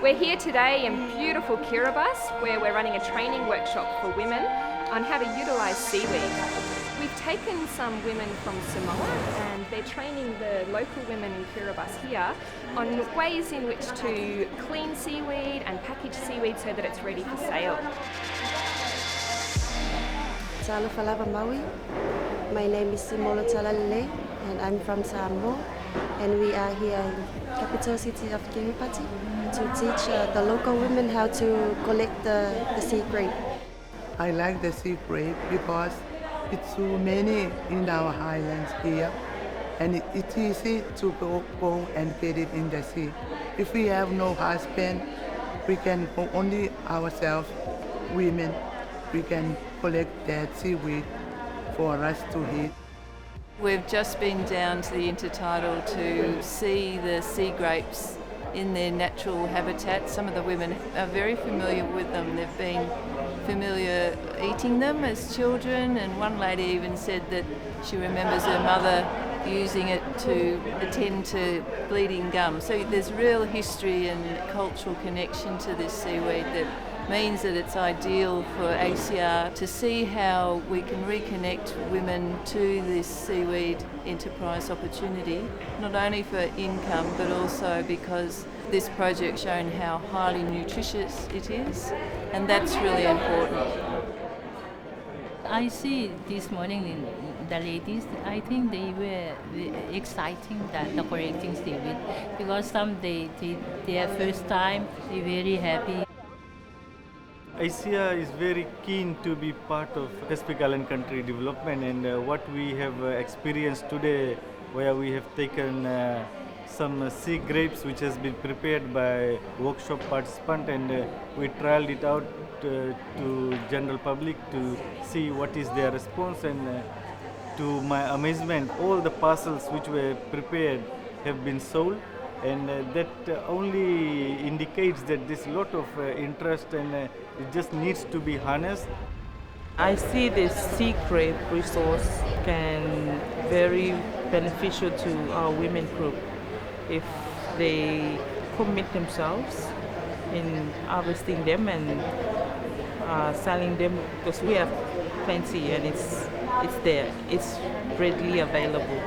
We're here today in beautiful Kiribati, where we're running a training workshop for women on how to utilise seaweed. We've taken some women from Samoa and they're training the local women in Kiribati here on ways in which to clean seaweed and package seaweed so that it's ready for sale. Talafalava Maui. My name is Simolo Talalele and I'm from Samoa, and we are here in the capital city of Kiribati to teach the local women how to collect the sea grape. I like the sea grape because it's so many in our highlands here, and it's easy to go and get it in the sea. If we have no husband, we can go only ourselves, women. We can collect that seaweed for us to eat. We've just been down to the intertidal to see the sea grapes in their natural habitat. Some of the women are very familiar with them. They've been familiar eating them as children, and one lady even said that she remembers her mother using it to attend to bleeding gums. So there's real history and cultural connection to this seaweed that means that it's ideal for ACR to see how we can reconnect women to this seaweed enterprise opportunity, not only for income but also because this project's shown how highly nutritious it is, and that's really important. I see this morning the ladies, I think they were exciting that the collecting seaweed because some their first time, they're very happy. ASEA is very keen to be part of Pacific Island country development, and what we have experienced today, where we have taken some sea grapes which has been prepared by workshop participant, and we trialed it out to general public to see what is their response, and to my amazement, all the parcels which were prepared have been sold. And that only indicates that there's a lot of interest, and it just needs to be harnessed. I see this sea grape resource can very beneficial to our women group if they commit themselves in harvesting them and selling them, because we have plenty and it's there, it's readily available.